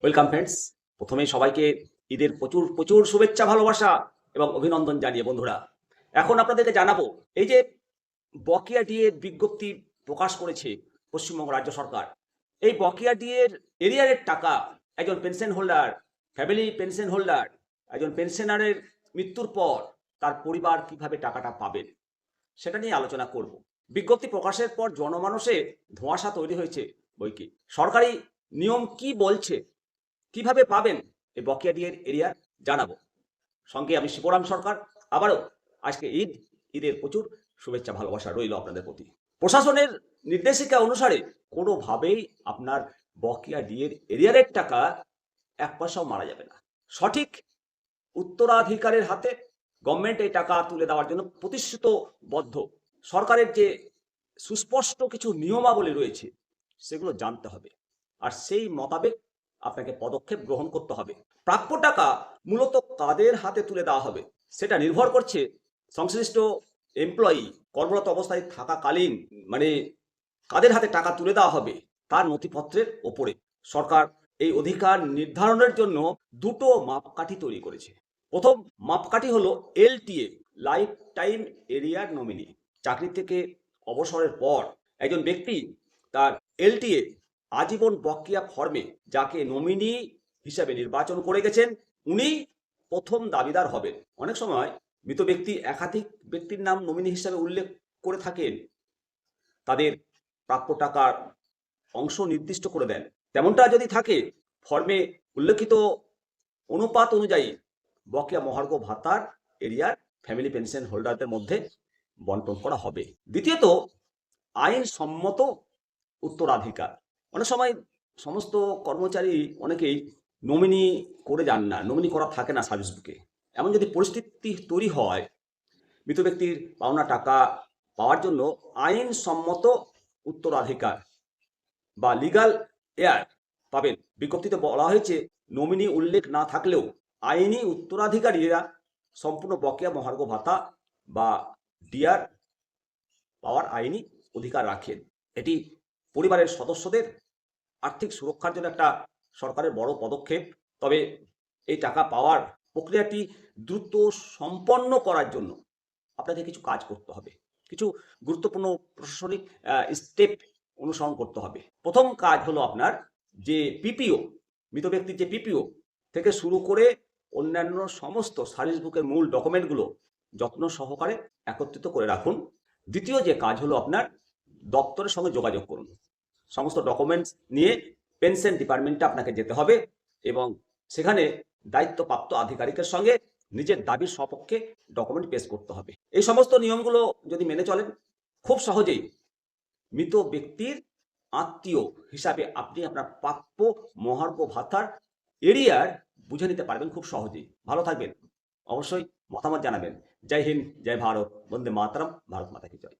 Welcome friends. প্রথমেই সবাইকে ঈদের প্রচুর প্রচুর শুভেচ্ছা, ভালোবাসা এবং অভিনন্দন জানিয়ে বন্ধুরা, এখন আপনাদেরকে জানাবো এই যে বকেয়া ডিএর বিজ্ঞপ্তি প্রকাশ করেছে পশ্চিমবঙ্গ রাজ্য সরকার। এই বকেয়া ডিএর এরিয়ারের টাকা একজন pension holder, family pension holder, একজন পেনশনারের মৃত্যুর পর তার পরিবার কিভাবে টাকাটা পাবেন সেটা নিয়ে আলোচনা করব। বিজ্ঞপ্তি প্রকাশের পর জনমানসে ধোঁয়াশা তৈরি হয়েছে বইকি। সরকারি নিয়ম কি বলছে, কিভাবে পাবেন এই বকেয়া ডিএর এরিয়া জানাবো। সঙ্গে আমি শিবরাম সরকার। আবারও আজকে ঈদের প্রচুর শুভেচ্ছা ভালোবাসা রইল আপনাদের প্রতি। প্রশাসনের নির্দেশিকা অনুসারে কোনোভাবেই আপনার বকেয়া ডিএর এরিয়ারের টাকা এক পয়সাও মারা যাবে না। সঠিক উত্তরাধিকারের হাতে গভর্নমেন্ট এই টাকা তুলে দেওয়ার জন্য প্রতিশ্রুতবদ্ধ। সরকারের যে সুস্পষ্ট কিছু নিয়মাবলী রয়েছে সেগুলো জানতে হবে, আর সেই মোতাবেক আপনাকে পদক্ষেপ গ্রহণ করতে হবে। প্রাপ্য টাকা মূলত কাদের হাতে তুলে দেওয়া হবে সেটা নির্ভর করছে সংশ্লিষ্ট এমপ্লয়ি কর্মরত অবস্থায় থাকাকালীন, মানে কাদের হাতে টাকা তুলে দেওয়া হবে তার নথিপত্রের ওপরে। সরকার এই অধিকার নির্ধারণের জন্য দুটো মাপকাঠি তৈরি করেছে। প্রথম মাপকাঠি হলো এলটিএ, লাইফ টাইম এরিয়ার নমিনি। চাকরি থেকে অবসরের পর একজন ব্যক্তি তার এলটিএ আজীবন বকেয়া ফর্মে যাকে নমিনি হিসাবে নির্বাচন করে গেছেন উনি প্রথম দাবিদার হবেন। অনেক সময় মৃত ব্যক্তি একাধিক ব্যক্তির নাম নমিনি হিসাবে উল্লেখ করে থাকেন, তাদের প্রাপ্য টাকার অংশ নির্দিষ্ট করে দেন। তেমনটা যদি থাকে ফর্মে উল্লেখিত অনুপাত অনুযায়ী বকেয়া মহার্ঘ ভাতার এরিয়ার ফ্যামিলি পেনশন হোল্ডারদের মধ্যে বন্টন করা হবে। দ্বিতীয়ত আইনসম্মত উত্তরাধিকার। অনেক সময় সমস্ত কর্মচারী অনেকেই নমিনি করে যান না, নমিনি করা থাকে না সার্ভিস বুকে। এমন যদি পরিস্থিতি তৈরি হয়, মৃত ব্যক্তির পাওনা টাকা পাওয়ার জন্য আইনসম্মত উত্তরাধিকার বা লিগাল এয়ার পাবেন। বিজ্ঞপ্তিতে বলা হয়েছে নমিনি উল্লেখ না থাকলেও আইনি উত্তরাধিকারীরা সম্পূর্ণ বকেয়া মহার্ঘ ভাতা বা ডিআর পাওয়ার আইনি অধিকার রাখেন। এটি পরিবারের সদস্যদের আর্থিক সুরক্ষার জন্য একটা সরকারের বড় পদক্ষেপ। তবে এই টাকা পাওয়ার প্রক্রিয়াটি দ্রুত সম্পন্ন করার জন্য আপনাকে কিছু কাজ করতে হবে, কিছু গুরুত্বপূর্ণ প্রশাসনিক স্টেপ অনুসরণ করতে হবে। প্রথম কাজ হলো আপনার যে পিপিও, মৃত ব্যক্তির যে পিপিও থেকে শুরু করে অন্যান্য সমস্ত সার্ভিস বুকের মূল ডকুমেন্টগুলো যত্ন সহকারে একত্রিত করে রাখুন। দ্বিতীয় যে কাজ হলো আপনার দপ্তরের সঙ্গে যোগাযোগ করুন। সমস্ত ডকুমেন্টস নিয়ে পেনশন ডিপার্টমেন্টে আপনাকে যেতে হবে এবং সেখানে দায়িত্বপ্রাপ্ত আধিকারিকের সঙ্গে নিজের দাবির সপক্ষে ডকুমেন্ট পেশ করতে হবে। এই সমস্ত নিয়মগুলো যদি মেনে চলেন খুব সহজেই মৃত ব্যক্তির আত্মীয় হিসাবে আপনি আপনার প্রাপ্য মহার্ঘ ভাতার এরিয়ার বুঝে নিতে পারবেন খুব সহজেই। ভালো থাকবেন, অবশ্যই মতামত জানাবেন। জয় হিন্দ, জয় ভারত, বন্দে মাতরম, ভারত মাতা কি জয়।